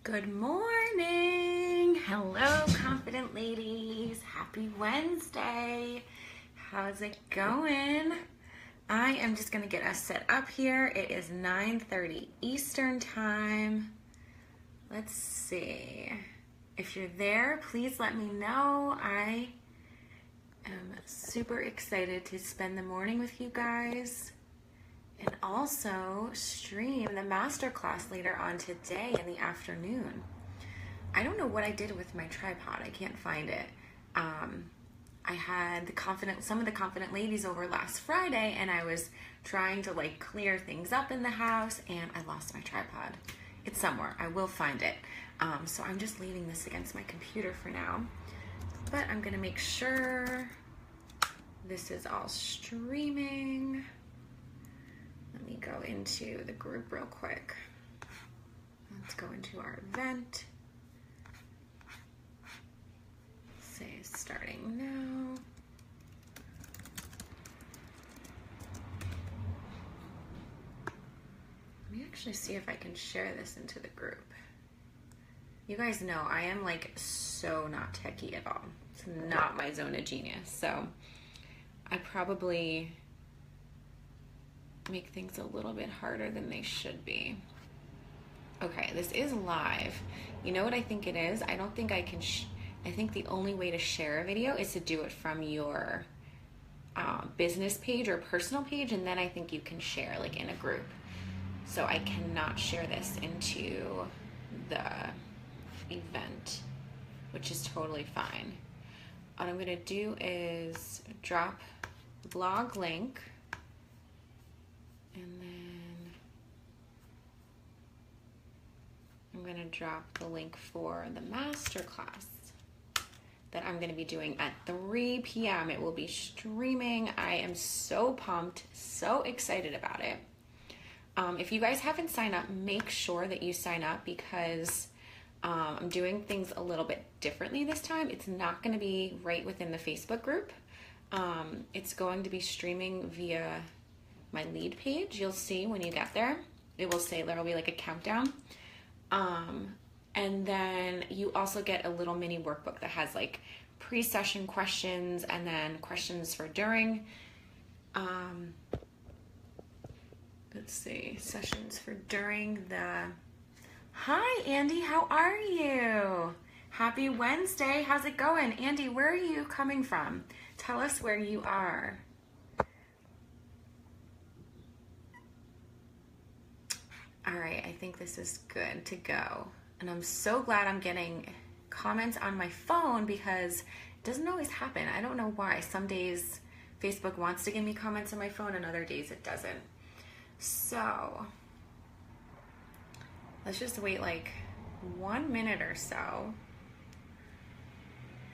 Good morning. Hello, confident ladies. Happy Wednesday. How's it going? I am just going to get us set up here. It is 9:30 Eastern time. Let's see. If you're there, please let me know. I am super excited to spend the morning with you guys. And also stream the masterclass later on today in the afternoon. I don't know what I did with my tripod. I can't find it. I had some of the confident ladies over last Friday, and I was trying to clear things up in the house, and I lost my tripod. It's somewhere. I will find it. So I'm just leaving this against my computer for now. But I'm gonna make sure this is all streaming. Let me go into the group real quick. Let's go into our event. Say starting now. Let me actually see if I can share this into the group. You guys know I am so not techie at all. It's not my zone of genius. So I probably make things a little bit harder than they should be. Okay, this is live. You know what I think it is? I don't think I can, I think the only way to share a video is to do it from your business page or personal page, and then I think you can share in a group. So I cannot share this into the event, which is totally fine. What I'm gonna do is drop blog link, and then I'm going to drop the link for the masterclass that I'm going to be doing at 3 p.m. It will be streaming. I am so pumped, so excited about it. If you guys haven't signed up, make sure that you sign up because I'm doing things a little bit differently this time. It's not going to be right within the Facebook group. It's going to be streaming via my lead page. You'll see when you get there, it will say there will be a countdown. And then you also get a little mini workbook that has pre-session questions and then questions for during. Let's see, sessions for during the... Hi, Andy, how are you? Happy Wednesday. How's it going? Andy, where are you coming from? Tell us where you are. All right, I think this is good to go. And I'm so glad I'm getting comments on my phone because it doesn't always happen. I don't know why. Some days Facebook wants to give me comments on my phone and other days it doesn't. So let's just wait 1 minute or so.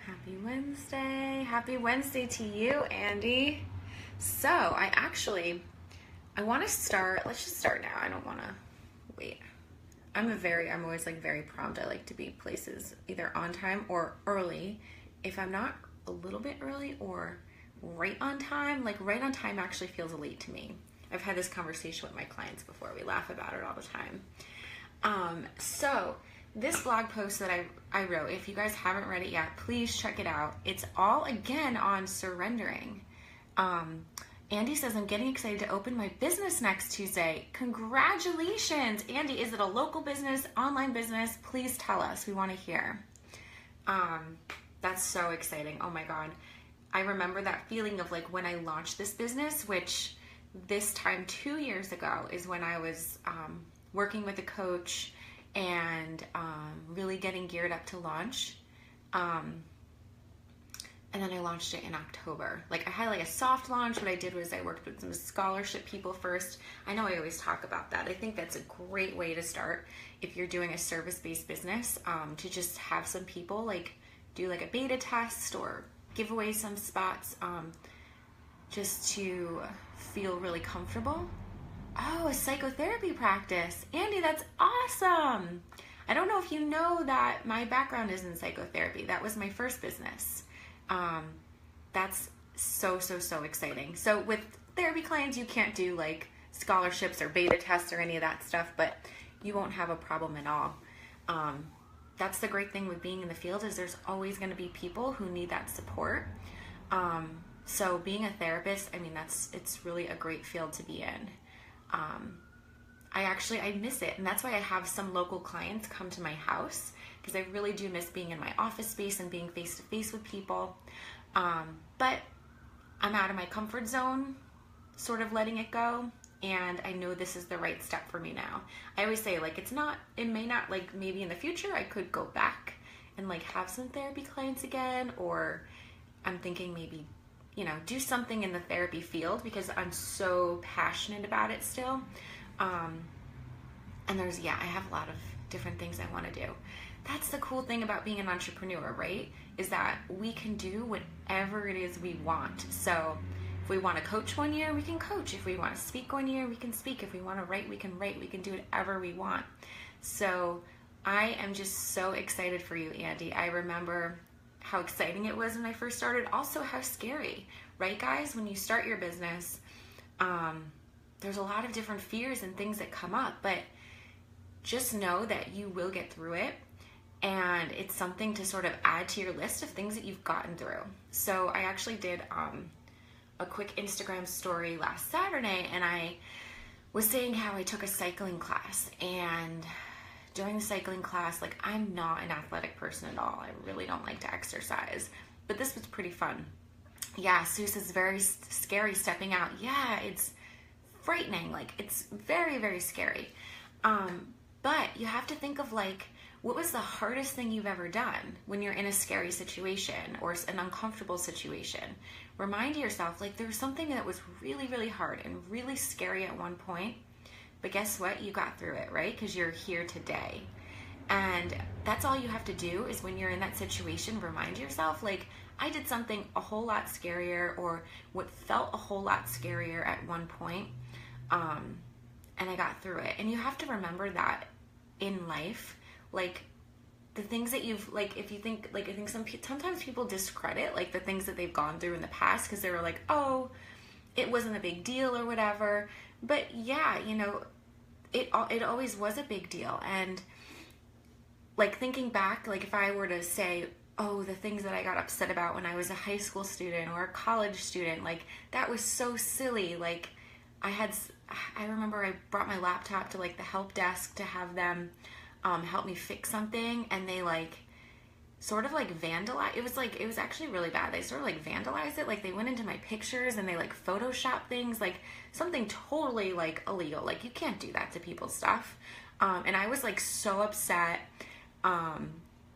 Happy Wednesday. Happy Wednesday to you, Andy. So I want to start. Let's just start now. I don't want to wait. I'm always very prompt. I like to be places either on time or early. If I'm not a little bit early or right on time, right on time actually feels late to me. I've had this conversation with my clients before. We laugh about it all the time. So this blog post that I wrote, if you guys haven't read it yet, please check it out. It's all again on surrendering. Andy says, I'm getting excited to open my business next Tuesday. Congratulations. Andy, is it a local business, online business? Please tell us. We want to hear. That's so exciting. Oh my God. I remember that feeling of when I launched this business, which this time 2 years ago is when I was working with a coach and really getting geared up to launch. And then I launched it in October. I had a soft launch. What I did was I worked with some scholarship people first. I know I always talk about that. I think that's a great way to start if you're doing a service-based business, to just have some people do a beta test or give away some spots, just to feel really comfortable. Oh, a psychotherapy practice. Andy, that's awesome. I don't know if you know that my background is in psychotherapy. That was my first business. That's so exciting. So with therapy clients, you can't do scholarships or beta tests or any of that stuff, but you won't have a problem at all. That's the great thing with being in the field, is there's always going to be people who need that support. So being a therapist, I mean, it's really a great field to be in. I miss it, and that's why I have some local clients come to my house, because I really do miss being in my office space and being face to face with people. But I'm out of my comfort zone, sort of letting it go, and I know this is the right step for me now. I always say, like, it may not, like, maybe in the future I could go back and like have some therapy clients again, or I'm thinking maybe, you know, do something in the therapy field, because I'm so passionate about it still. And I have a lot of different things I want to do. That's the cool thing about being an entrepreneur, right? Is that we can do whatever it is we want. So if we want to coach one year, we can coach. If we want to speak one year, we can speak. If we want to write, we can write. We can do whatever we want. So I am just so excited for you, Andy. I remember how exciting it was when I first started. Also how scary, right, guys? When you start your business, there's a lot of different fears and things that come up, but just know that you will get through it. And it's something to sort of add to your list of things that you've gotten through. So I actually did a quick Instagram story last Saturday, and I was saying how I took a cycling class, and during the cycling class, like, I'm not an athletic person at all. I really don't like to exercise, but this was pretty fun. Yeah, Seuss is very scary stepping out. Yeah, it's frightening. Like, it's very, very scary. But you have to think of, like, what was the hardest thing you've ever done when you're in a scary situation or an uncomfortable situation? Remind yourself, like, there was something that was really, really hard and really scary at one point, but guess what? You got through it, right? Because you're here today. And that's all you have to do, is when you're in that situation, remind yourself, like, I did something a whole lot scarier, or what felt a whole lot scarier at one point, and I got through it. And you have to remember that in life, like, the things that you've, like, if you think, like, I think sometimes people discredit, like, the things that they've gone through in the past, because they were like, oh, it wasn't a big deal or whatever. But yeah, you know, it always was a big deal. And, like, thinking back, like, if I were to say, oh, the things that I got upset about when I was a high school student or a college student, like, that was so silly. Like, I remember I brought my laptop to, like, the help desk to have them help me fix something, and they, like, sort of, like, vandalized. It was actually really bad. They sort of, like, vandalized it. Like, they went into my pictures and they, like, Photoshop things, like, something totally, like, illegal. Like, you can't do that to people's stuff. And I was, like, so upset,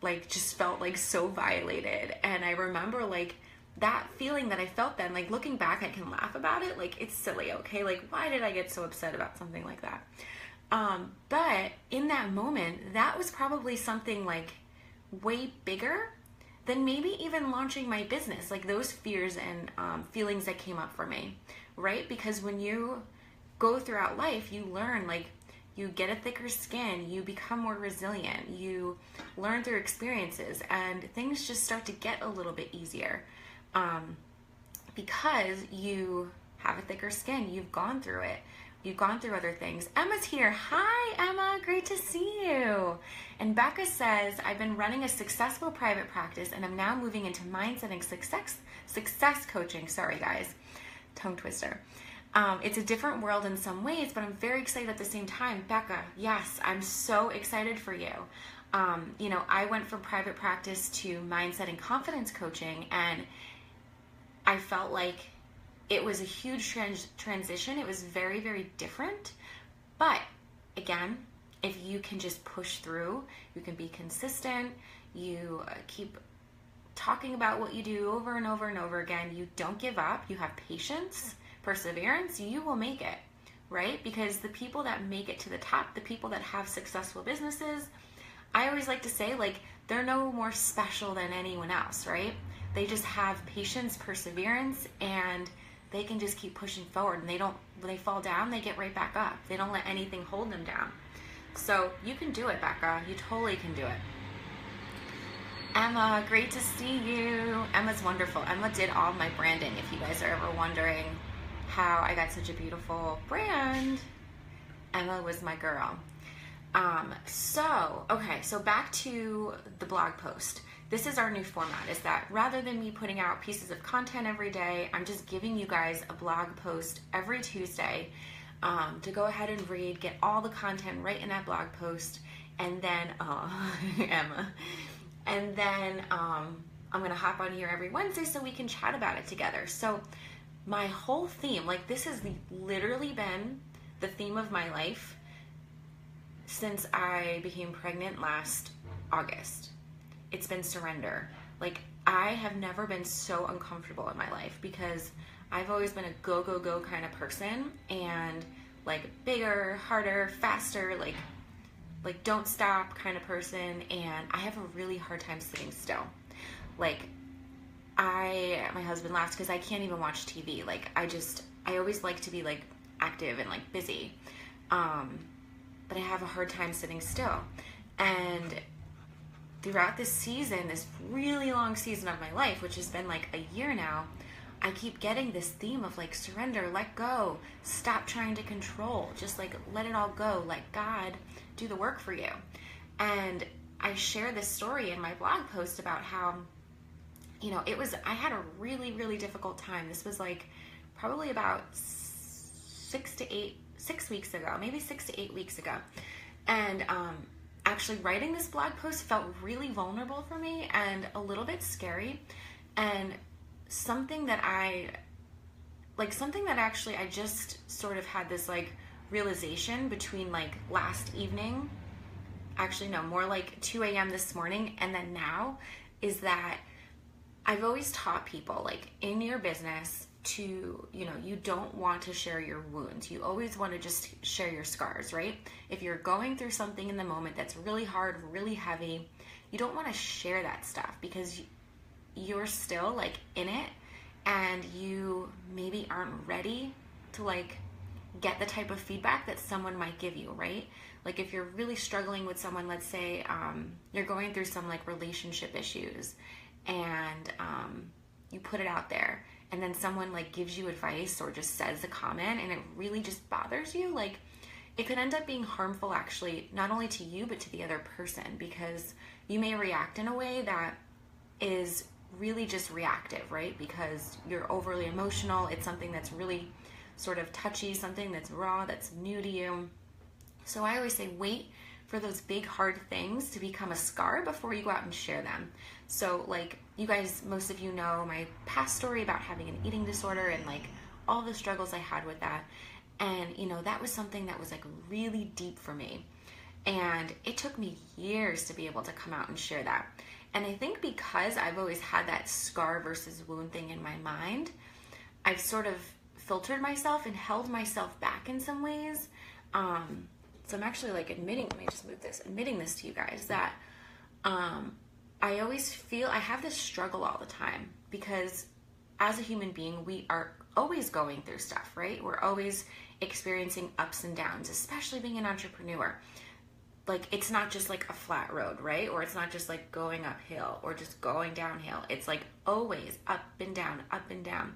like, just felt, like, so violated. And I remember, like, that feeling that I felt then, like, looking back, I can laugh about it. Like, it's silly, okay? Like, why did I get so upset about something like that? But in that moment, that was probably something, like, way bigger than maybe even launching my business. Like, those fears and feelings that came up for me, right? Because when you go throughout life, you learn, like, you get a thicker skin, you become more resilient, you learn through experiences, and things just start to get a little bit easier. Because you have a thicker skin, you've gone through it. You've gone through other things. Emma's here. Hi, Emma. Great to see you. And Becca says, I've been running a successful private practice, and I'm now moving into mindset and success coaching. Sorry, guys. Tongue twister. It's a different world in some ways, but I'm very excited at the same time. Becca, yes, I'm so excited for you. You know, I went from private practice to mindset and confidence coaching, and I felt like it was a huge transition. It was very, very different. But again, if you can just push through, you can be consistent, you keep talking about what you do over and over and over again, you don't give up, you have patience, perseverance, you will make it, right? Because the people that make it to the top, the people that have successful businesses, I always like to say, like, they're no more special than anyone else, right? They just have patience, perseverance, and they can just keep pushing forward, and when they fall down, they get right back up. They don't let anything hold them down. So you can do it, Becca. You totally can do it. Emma, great to see you. Emma's wonderful. Emma did all my branding, if you guys are ever wondering how I got such a beautiful brand. Emma was my girl. So back to the blog post. This is our new format, is that rather than me putting out pieces of content every day, I'm just giving you guys a blog post every Tuesday to go ahead and read, get all the content right in that blog post, and then, Emma, and then I'm going to hop on here every Wednesday so we can chat about it together. So my whole theme, like this has literally been the theme of my life since I became pregnant last August. It's been surrender. Like, I have never been so uncomfortable in my life because I've always been a go, go, go kind of person, and like bigger, harder, faster, like don't stop kind of person, and I have a really hard time sitting still. Like, my husband laughs because I can't even watch TV. Like, I always like to be like active and like busy. But I have a hard time sitting still. And throughout this season, this really long season of my life, which has been like a year now, I keep getting this theme of like surrender, let go, stop trying to control, just like let it all go, let God do the work for you. And I share this story in my blog post about how, I had a really, really difficult time. This was like probably about 6 weeks ago, maybe 6 to 8 weeks ago. And actually writing this blog post felt really vulnerable for me and a little bit scary, and something that actually I just sort of had this like realization between like last evening, actually no, more like 2 a.m. this morning, and then now, is that I've always taught people, like, in your business to, you don't want to share your wounds. You always want to just share your scars, right? If you're going through something in the moment that's really hard, really heavy, you don't want to share that stuff because you're still like in it, and you maybe aren't ready to like get the type of feedback that someone might give you, right? Like, if you're really struggling with someone, let's say you're going through some like relationship issues, and you put it out there, and then someone like gives you advice or just says a comment and it really just bothers you, like, it could end up being harmful actually, not only to you but to the other person, because you may react in a way that is really just reactive, right? Because you're overly emotional. It's something that's really sort of touchy, something that's raw, that's new to you. So I always say, wait for those big hard things to become a scar before you go out and share them. So like, you guys, most of you know my past story about having an eating disorder and like all the struggles I had with that. And that was something that was like really deep for me. And it took me years to be able to come out and share that. And I think because I've always had that scar versus wound thing in my mind, I've sort of filtered myself and held myself back in some ways. So I'm actually like admitting this to you guys, that I always feel I have this struggle all the time, because as a human being, we are always going through stuff, right? We're always experiencing ups and downs, especially being an entrepreneur. Like, it's not just like a flat road, right? Or it's not just like going uphill or just going downhill. It's like always up and down, up and down.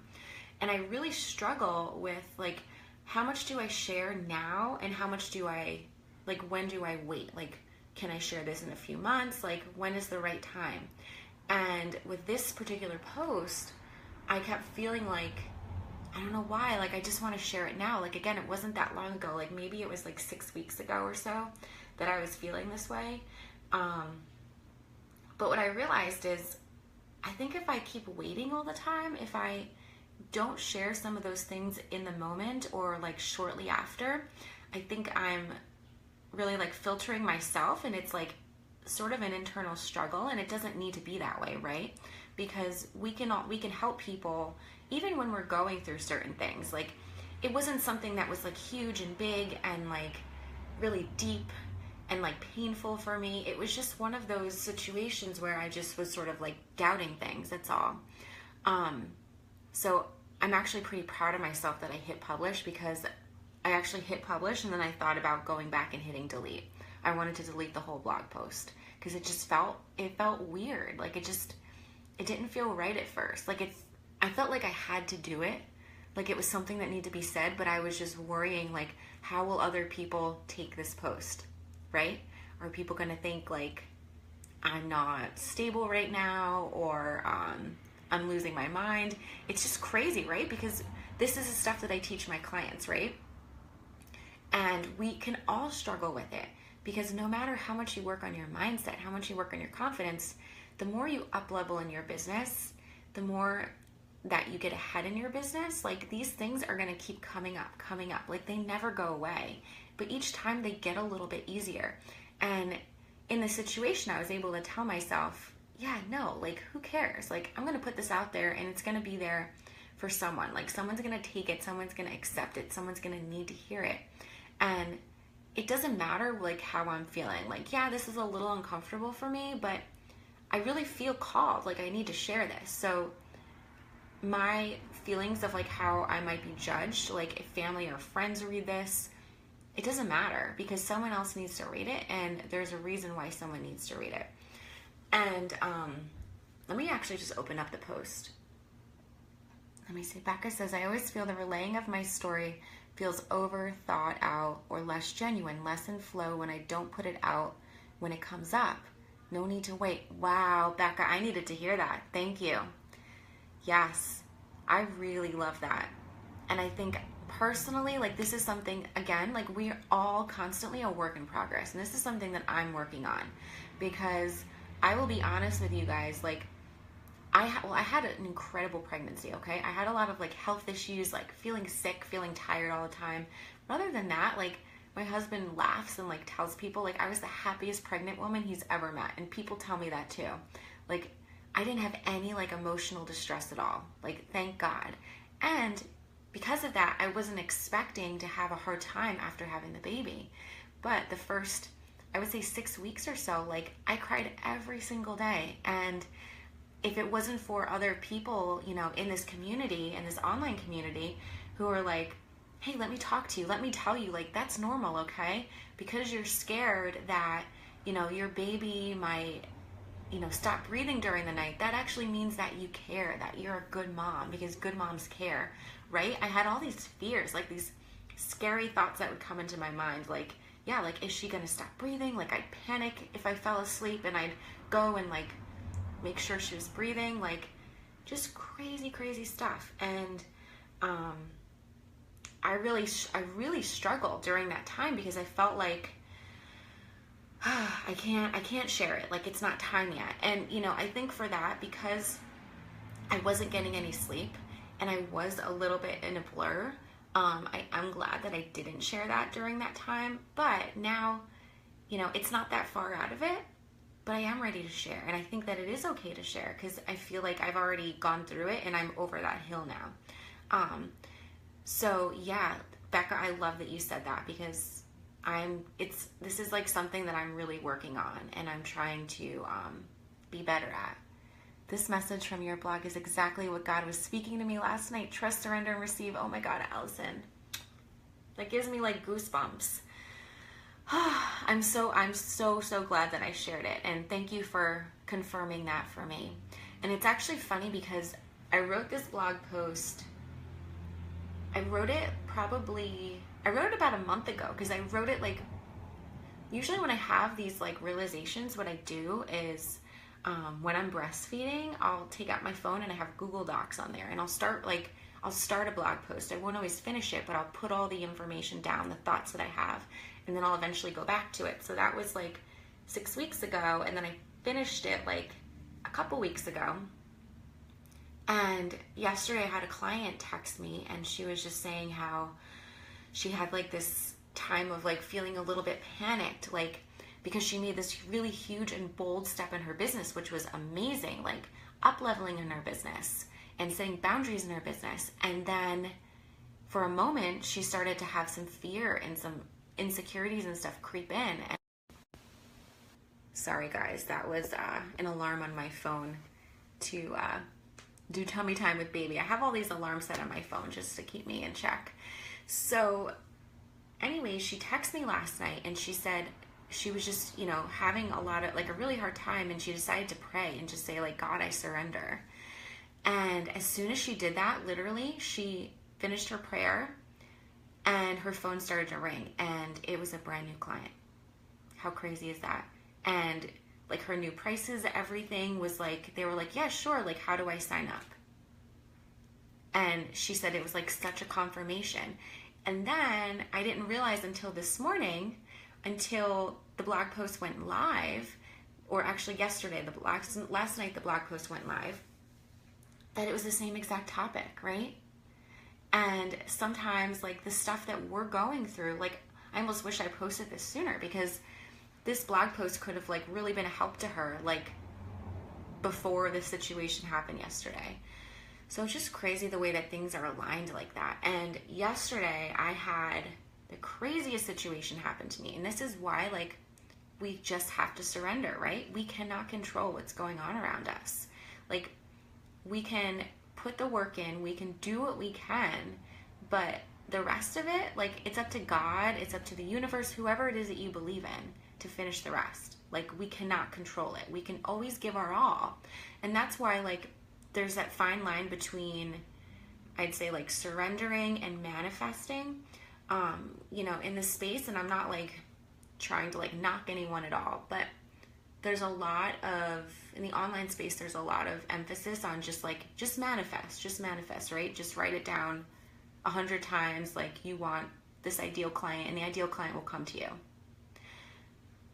And I really struggle with like, how much do I share now, and how much do I, like, when do I wait? Like, can I share this in a few months? Like, when is the right time? And with this particular post, I kept feeling like, I don't know why, like, I just want to share it now. Like, again, it wasn't that long ago. Like, maybe it was like 6 weeks ago or so that I was feeling this way. But what I realized is, I think if I keep waiting all the time, if I don't share some of those things in the moment or like shortly after, I think I'm really like filtering myself, and it's like sort of an internal struggle, and it doesn't need to be that way, right? Because we can help people even when we're going through certain things. Like, it wasn't something that was like huge and big and like really deep and like painful for me. It was just one of those situations where I just was sort of like doubting things, that's all. So I'm actually pretty proud of myself that I hit publish, because I actually hit publish and then I thought about going back and hitting delete. I wanted to delete the whole blog post because it felt weird. Like, it didn't feel right at first. Like, I felt like I had to do it. Like, it was something that needed to be said, but I was just worrying, like, how will other people take this post? right? Are people going to think like I'm not stable right now, or I'm losing my mind? It's just crazy, right? Because this is the stuff that I teach my clients, right? And we can all struggle with it, because no matter how much you work on your mindset, how much you work on your confidence, the more you up level in your business, the more that you get ahead in your business, like these things are going to keep coming up. Like they never go away, but each time they get a little bit easier. And in the situation, I was able to tell myself, yeah, no, like who cares? Like I'm going to put this out there and it's going to be there for someone. Like someone's going to take it, someone's going to accept it, someone's going to need to hear it. And it doesn't matter like how I'm feeling. Like, yeah, this is a little uncomfortable for me, but I really feel called. Like I need to share this. So my feelings of like how I might be judged, like if family or friends read this, it doesn't matter, because someone else needs to read it, and there's a reason why someone needs to read it. And let me actually just open up the post. Let me see. Becca says, I always feel the relaying of my story feels over thought out or less genuine, less in flow when I don't put it out when it comes up. No need to wait. Wow, Becca, I needed to hear that. Thank you. Yes, I really love that. And I think personally, like this is something, again, like we are all constantly a work in progress. And this is something that I'm working on, because I will be honest with you guys, like I had an incredible pregnancy, okay? I had a lot of like health issues, like feeling sick, feeling tired all the time. But other than that, like my husband laughs and like tells people like I was the happiest pregnant woman he's ever met. And people tell me that too. Like I didn't have any like emotional distress at all. Like thank God. And because of that, I wasn't expecting to have a hard time after having the baby. But the first, I would say 6 weeks or so, like I cried every single day. And if it wasn't for other people, you know, in this community, in this online community, who are like, hey, let me talk to you, let me tell you, like, that's normal, okay? Because you're scared that, you know, your baby might, you know, stop breathing during the night, that actually means that you care, that you're a good mom, because good moms care, right? I had all these fears, like these scary thoughts that would come into my mind, like, yeah, like, is she gonna stop breathing? Like, I'd panic if I fell asleep, and I'd go and, like, make sure she was breathing, like, just crazy stuff. And I really struggled during that time, because I felt like I can't share it, like it's not time yet. And you know, I think for that, because I wasn't getting any sleep and I was a little bit in a blur, I'm glad that I didn't share that during that time. But now, you know, it's not that far out of it, but I am ready to share. And I think that it is okay to share, because I feel like I've already gone through it and I'm over that hill now. So yeah, Becca, I love that you said that, because this is like something that I'm really working on and I'm trying to be better at. This message from your blog is exactly what God was speaking to me last night. Trust, surrender, and receive. Oh my God, Allison. That gives me like goosebumps. I'm so glad that I shared it, and thank you for confirming that for me. And it's actually funny, because I wrote this blog post, I wrote it about a month ago, because I wrote it like, usually when I have these like realizations, what I do is when I'm breastfeeding, I'll take out my phone and I have Google Docs on there, and I'll start a blog post. I won't always finish it, but I'll put all the information down, the thoughts that I have, and then I'll eventually go back to it. So that was like 6 weeks ago, and then I finished it like a couple weeks ago. And yesterday I had a client text me, and she was just saying how she had like this time of like feeling a little bit panicked, like because she made this really huge and bold step in her business, which was amazing, like up-leveling in her business and setting boundaries in her business. And then for a moment, she started to have some fear and some insecurities and stuff creep in. And sorry guys, that was an alarm on my phone to do tummy time with baby. I have all these alarms set on my phone just to keep me in check. So anyway, she texted me last night, and she said she was just, you know, having a really hard time, and she decided to pray and just say like, God, I surrender. And as soon as she did that, literally, she finished her prayer and her phone started to ring, and it was a brand new client. How crazy is that? And like her new prices, everything was like, they were like, yeah, sure. Like, how do I sign up? And she said it was like such a confirmation. And then I didn't realize until this morning, until the blog post went live, or actually yesterday, last night the blog post went live, that it was the same exact topic, right? And sometimes like the stuff that we're going through, like I almost wish I posted this sooner, because this blog post could have like really been a help to her, like before the situation happened yesterday. So it's just crazy the way that things are aligned like that. And yesterday I had the craziest situation happen to me. And this is why like we just have to surrender, right? We cannot control what's going on around us. Like we can put the work in, we can do what we can, but the rest of it, like it's up to God, it's up to the universe, whoever it is that you believe in, to finish the rest. Like we cannot control it. We can always give our all. And that's why like there's that fine line between, I'd say like surrendering and manifesting, you know, in this space. And I'm not like trying to like knock anyone at all, but there's a lot of, in the online space, there's a lot of emphasis on just manifest, right? Just write it down 100 times, like you want this ideal client, and the ideal client will come to you.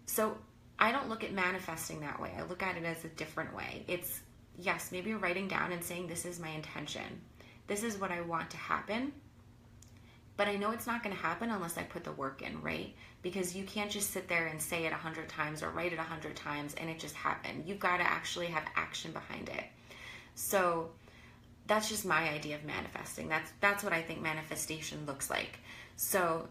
So I don't look at manifesting that way. I look at it as a different way. It's, yes, maybe writing down and saying, this is my intention. This is what I want to happen. But I know it's not going to happen unless I put the work in, right? Because you can't just sit there and say it 100 times or write it 100 times and it just happened. You've got to actually have action behind it. So that's just my idea of manifesting. That's what I think manifestation looks like. So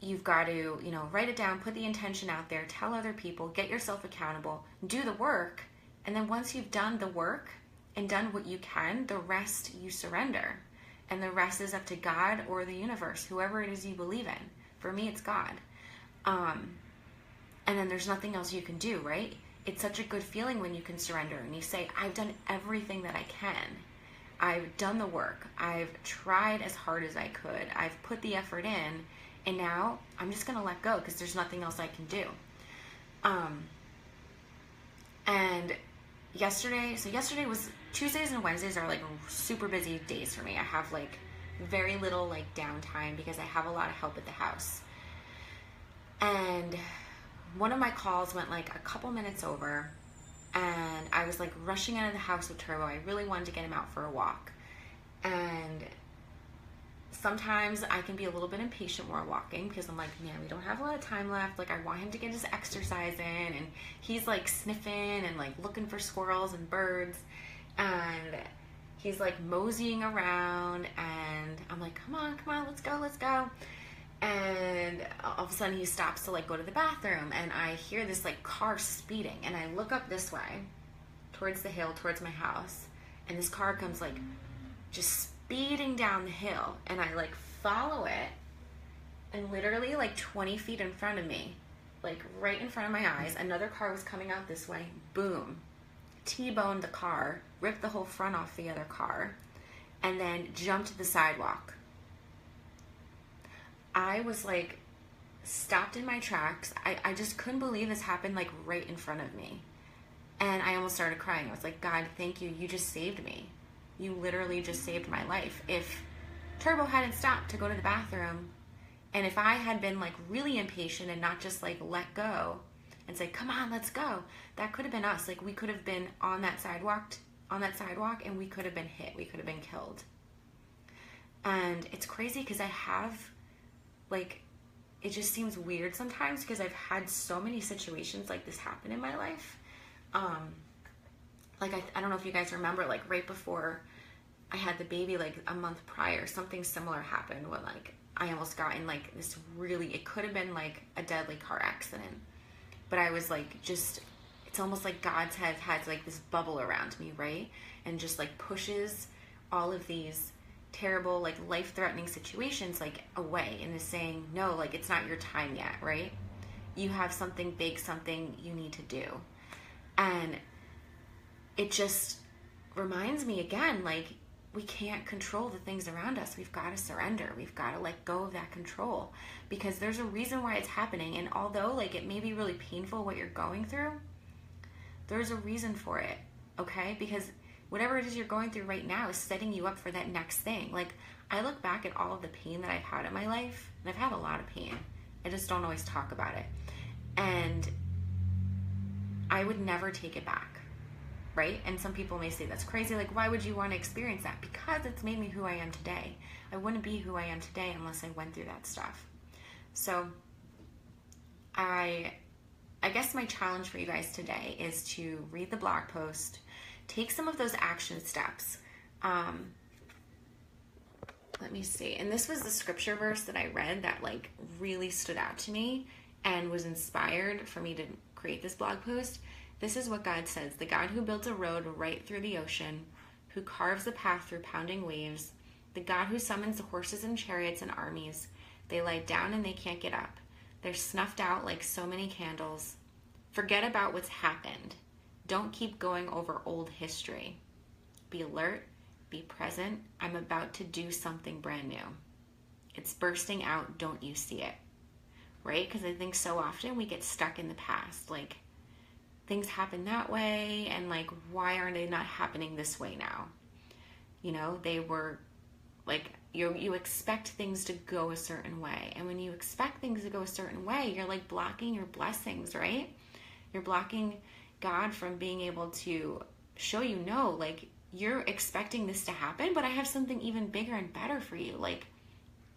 you've got to, you know, write it down, put the intention out there, tell other people, get yourself accountable, do the work. And then once you've done the work and done what you can, the rest you surrender. And the rest is up to God or the universe, whoever it is you believe in. For me, it's God. And then there's nothing else you can do, right? It's such a good feeling when you can surrender and you say, I've done everything that I can. I've done the work. I've tried as hard as I could. I've put the effort in. And now I'm just going to let go because there's nothing else I can do. And yesterday was, Tuesdays and Wednesdays are like super busy days for me. I have like very little like downtime because I have a lot of help at the house. And one of my calls went like a couple minutes over and I was like rushing out of the house with Turbo. I really wanted to get him out for a walk. And sometimes I can be a little bit impatient while walking because I'm like, man, we don't have a lot of time left. Like I want him to get his exercise in, and he's like sniffing and like looking for squirrels and birds. And he's like moseying around and I'm like, come on, let's go. And all of a sudden he stops to like go to the bathroom and I hear this like car speeding and I look up this way towards the hill, towards my house, and this car comes like just speeding down the hill and I like follow it, and literally like 20 feet in front of me, like right in front of my eyes, another car was coming out this way. Boom. T-boned the car, ripped the whole front off the other car, and then jumped to the sidewalk. I was like stopped in my tracks. I just couldn't believe this happened like right in front of me. And I almost started crying. I was like, God, thank you. You just saved me. You literally just saved my life. If Turbo hadn't stopped to go to the bathroom, and if I had been like really impatient and not just like let go and say, come on, let's go, that could have been us. Like we could have been on that sidewalk and we could have been hit. We could have been killed. And it's crazy because I have like, it just seems weird sometimes because I've had so many situations like this happen in my life. Like I don't know if you guys remember, like right before I had the baby, like a month prior, something similar happened when like I almost got in like this really, it could have been like a deadly car accident, but I was like just, it's almost like God's has like this bubble around me, right? And just like pushes all of these terrible, like life-threatening situations like away and is saying, no, like it's not your time yet, right? You have something big, something you need to do. And it just reminds me again, like we can't control the things around us. We've got to surrender. We've got to let go of that control, because there's a reason why it's happening. And although like it may be really painful what you're going through, there's a reason for it, okay? Because whatever it is you're going through right now is setting you up for that next thing. Like, I look back at all of the pain that I've had in my life, and I've had a lot of pain. I just don't always talk about it. And I would never take it back, right? And some people may say that's crazy. Like, why would you want to experience that? Because it's made me who I am today. I wouldn't be who I am today unless I went through that stuff. So I guess my challenge for you guys today is to read the blog post, take some of those action steps. Let me see. And this was the scripture verse that I read that like really stood out to me and was inspired for me to create this blog post. This is what God says: the God who builds a road right through the ocean, who carves the path through pounding waves, the God who summons horses and chariots and armies. They lie down and they can't get up. They're snuffed out like so many candles. Forget about what's happened. Don't keep going over old history. Be alert, be present. I'm about to do something brand new. It's bursting out. Don't you see it? Right? Because I think so often we get stuck in the past. Like, things happen that way, and like, why are they not happening this way now? You know, they were like, you expect things to go a certain way. And when you expect things to go a certain way, you're like blocking your blessings, right? You're blocking God from being able to show you, no, like, you're expecting this to happen, but I have something even bigger and better for you. Like,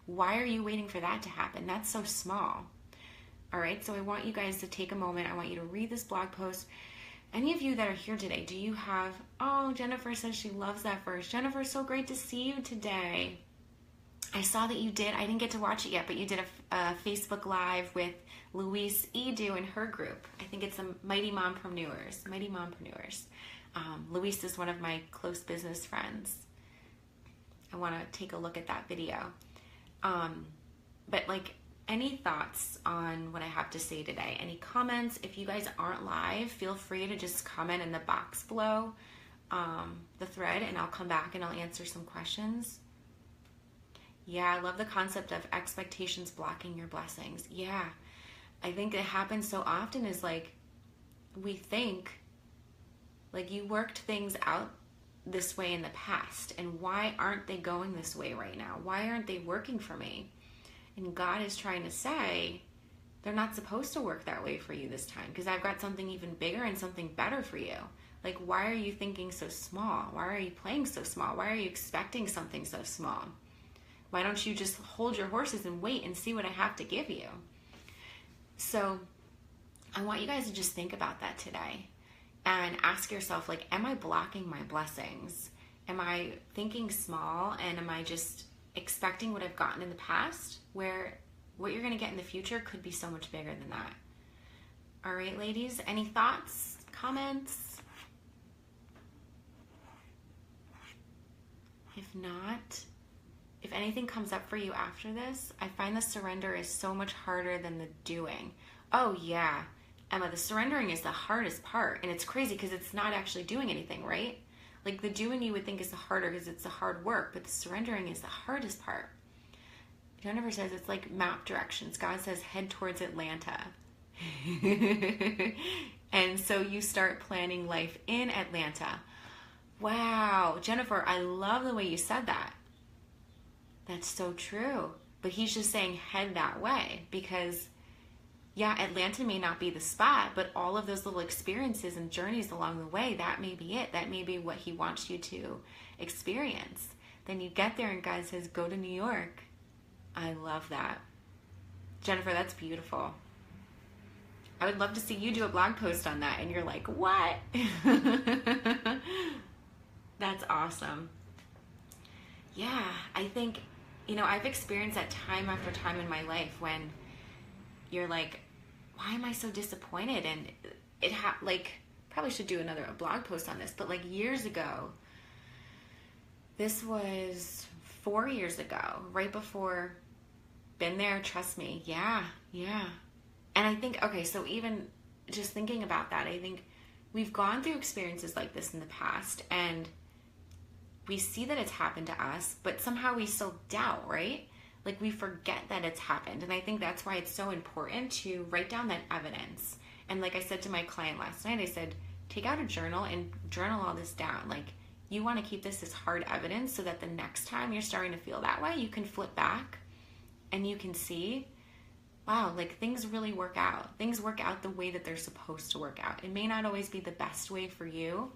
why are you waiting for that to happen? That's so small. All right, so I want you guys to take a moment. I want you to read this blog post. Any of you that are here today, do you have, oh, Jennifer says she loves that verse. Jennifer, so great to see you today. I saw that you did, I didn't get to watch it yet, but you did a Facebook Live with Louise Edu and her group. I think it's the Mighty Mompreneurs. Louise is one of my close business friends. I want to take a look at that video. But like, any thoughts on what I have to say today? Any comments? If you guys aren't live, feel free to just comment in the box below the thread, and I'll come back and I'll answer some questions. Yeah, I love the concept of expectations blocking your blessings. Yeah, I think it happens so often is like, we think like, you worked things out this way in the past, and why aren't they going this way right now? Why aren't they working for me? And God is trying to say, they're not supposed to work that way for you this time, because I've got something even bigger and something better for you. Like, why are you thinking so small? Why are you playing so small? Why are you expecting something so small? Why don't you just hold your horses and wait and see what I have to give you? So I want you guys to just think about that today and ask yourself, like, am I blocking my blessings? Am I thinking small, and am I just expecting what I've gotten in the past, where what you're going to get in the future could be so much bigger than that? All right, ladies, any thoughts, comments? If not, if anything comes up for you after this, I find the surrender is so much harder than the doing. Oh yeah, Emma, the surrendering is the hardest part. And it's crazy because it's not actually doing anything, right? Like, the doing you would think is the harder because it's the hard work, but the surrendering is the hardest part. Jennifer says it's like map directions. God says head towards Atlanta. And so you start planning life in Atlanta. Wow, Jennifer, I love the way you said that. That's so true. But he's just saying head that way, because yeah, Atlanta may not be the spot, but all of those little experiences and journeys along the way, that may be it. That may be what he wants you to experience. Then you get there and God says, go to New York. I love that. Jennifer, that's beautiful. I would love to see you do a blog post on that and you're like, what? That's awesome. Yeah, I think, you know, I've experienced that time after time in my life when you're like, why am I so disappointed? And it like, probably should do a blog post on this, but like years ago, this was 4 years ago, right before, been there, trust me. Yeah. And I think, okay, so even just thinking about that, I think we've gone through experiences like this in the past, and we see that it's happened to us, but somehow we still doubt, right? Like we forget that it's happened. And I think that's why it's so important to write down that evidence. And like I said to my client last night, I said, take out a journal and journal all this down. Like you want to keep this as hard evidence so that the next time you're starting to feel that way, you can flip back and you can see, wow, like things really work out. Things work out the way that they're supposed to work out. It may not always be the best way for you.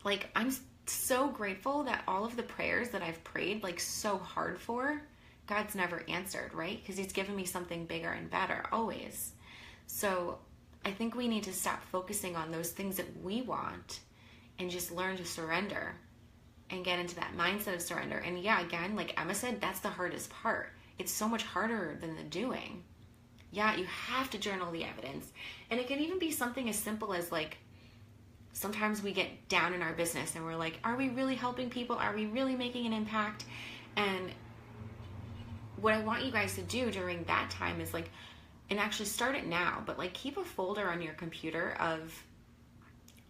Like I'm so grateful that all of the prayers that I've prayed like so hard for, God's never answered, right? Because he's given me something bigger and better always. So I think we need to stop focusing on those things that we want and just learn to surrender and get into that mindset of surrender. And yeah, again, like Emma said, that's the hardest part. It's so much harder than the doing. Yeah, you have to journal the evidence. And it can even be something as simple as like, sometimes we get down in our business and we're like, are we really helping people? Are we really making an impact? And what I want you guys to do during that time is like, and actually start it now, but like keep a folder on your computer of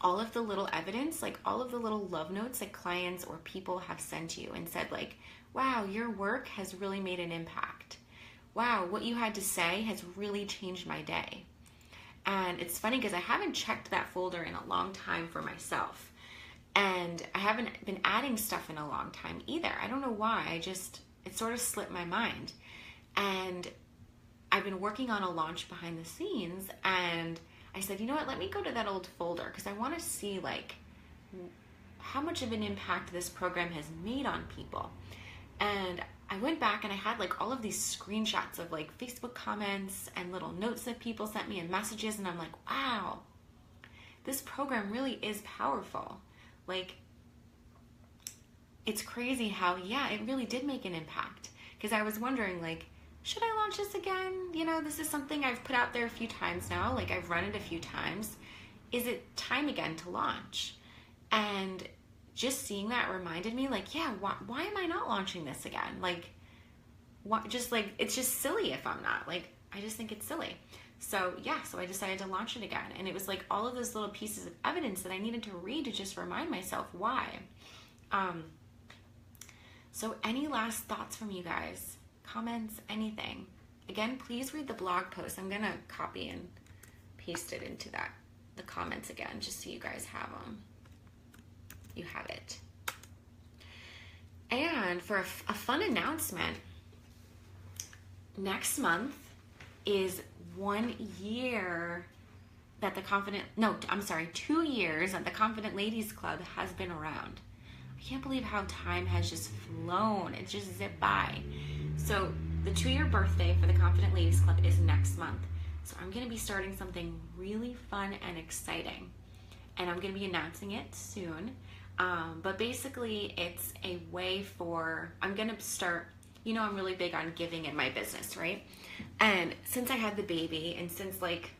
all of the little evidence, like all of the little love notes that clients or people have sent you and said like, wow, your work has really made an impact. Wow, what you had to say has really changed my day. And it's funny because I haven't checked that folder in a long time for myself. And I haven't been adding stuff in a long time either. I don't know why. It sort of slipped my mind. And I've been working on a launch behind the scenes. And I said, you know what, let me go to that old folder because I want to see like how much of an impact this program has made on people. And I went back and I had like all of these screenshots of like Facebook comments and little notes that people sent me and messages. And I'm like, wow, this program really is powerful. Like, it's crazy how, yeah, it really did make an impact. Because I was wondering like, should I launch this again? You know, this is something I've put out there a few times now. Like I've run it a few times. Is it time again to launch? And just seeing that reminded me like, yeah, why am I not launching this again? Like, just like, it's just silly if I'm not. Like, I just think it's silly. So yeah, so I decided to launch it again. And it was like all of those little pieces of evidence that I needed to read to just remind myself why. So any last thoughts from you guys? Comments, anything? Again, please read the blog post. I'm going to copy and paste it into the comments again, just so you guys have them. You have it. And for a fun announcement, next month is 1 year that 2 years that the Confident Ladies Club has been around. I can't believe how time has just flown. It just zipped by. So the 2-year birthday for the Confident Ladies Club is next month. So I'm going to be starting something really fun and exciting. And I'm going to be announcing it soon. But basically it's a way I'm going to start, you know, I'm really big on giving in my business, right? And since I had the baby and since like,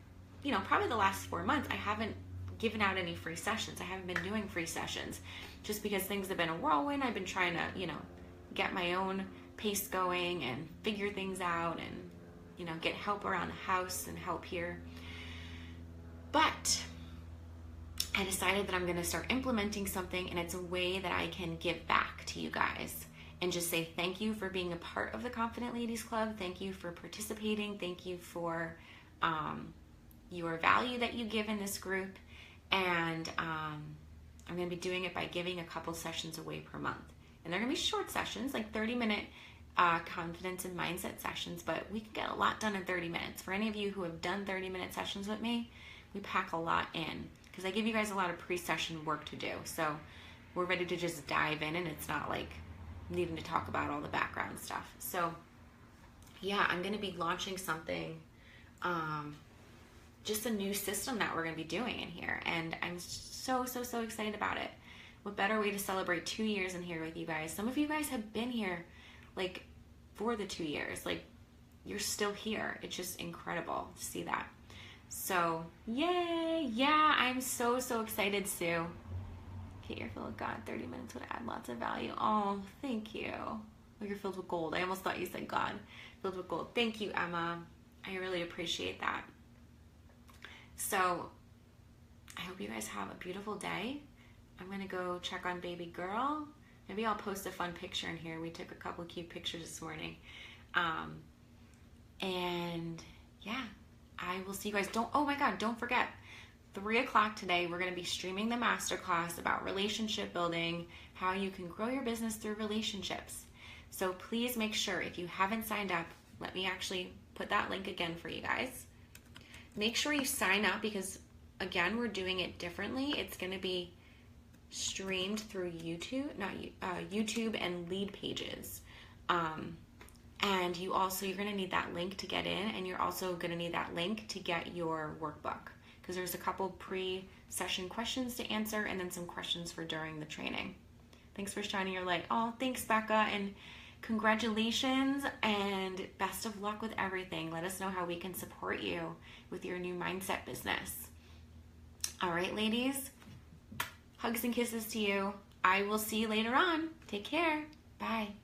you know, probably the last 4 months, I haven't given out any free sessions. I haven't been doing free sessions just because things have been a whirlwind. I've been trying to, you know, get my own pace going and figure things out and, you know, get help around the house and help here. But I decided that I'm going to start implementing something, and it's a way that I can give back to you guys and just say thank you for being a part of the Confident Ladies Club. Thank you for participating. Thank you for your value that you give in this group. And I'm going to be doing it by giving a couple sessions away per month. And they're going to be short sessions, like 30-minute confidence and mindset sessions, but we can get a lot done in 30 minutes. For any of you who have done 30-minute sessions with me, we pack a lot in because I give you guys a lot of pre-session work to do. So we're ready to just dive in, and it's not like needing to talk about all the background stuff. So yeah, I'm going to be launching something, just a new system that we're going to be doing in here. And I'm so excited about it. What better way to celebrate 2 years in here with you guys? Some of you guys have been here like for the 2 years. Like, you're still here. It's just incredible to see that. So yay. Yeah, I'm so excited, Sue. Get your fill with God. 30 minutes would add lots of value. Oh, thank you. Oh, you're filled with gold. I almost thought you said God. Filled with gold. Thank you, Emma. I really appreciate that. So I hope you guys have a beautiful day. I'm gonna go check on baby girl. Maybe I'll post a fun picture in here. We took a couple cute pictures this morning. And yeah, I will see you guys. Oh my God, don't forget, 3 o'clock today, we're gonna be streaming the masterclass about relationship building, how you can grow your business through relationships. So please make sure, if you haven't signed up, let me actually put that link again for you guys. Make sure you sign up because, again, we're doing it differently. It's gonna be streamed through YouTube, YouTube and lead pages. And you're gonna need that link to get in, and you're also gonna need that link to get your workbook, because there's a couple pre-session questions to answer and then some questions for during the training. Thanks for shining your light. Oh, thanks, Becca, and congratulations and best of luck with everything. Let us know how we can support you with your new mindset business. All right, ladies, hugs and kisses to you. I will see you later on. Take care. Bye.